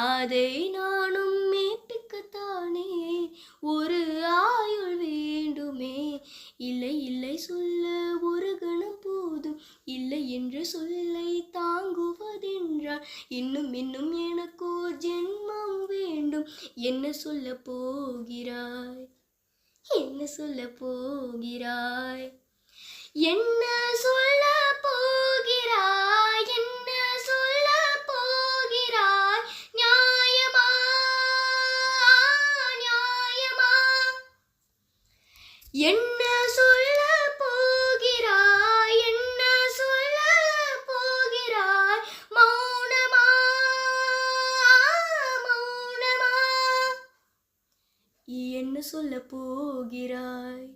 அதை நானும் மீட்டுக்கத்தானே ஒரு ஆயுள் வேண்டுமே. இல்லை இல்லை சொல்ல ஒரு கணம் போதும், இல்லை என்ற சொல்லை தாங்குவதென்றால் இன்னும் இன்னும் எனக்கோர் ஜென்மம் வேண்டும். என்ன சொல்ல போகிறாய், என்ன சொல்ல போகிறாய், என்ன சொல்ல போகிறாய், என்ன சொல்ல போகிறாய், நியாயமா நியாயமா, என்ன சொல்ல போகிறாய், என்ன சொல்ல போகிறாய், மௌனமா மௌனமா, என்ன சொல்ல போகிறாய்.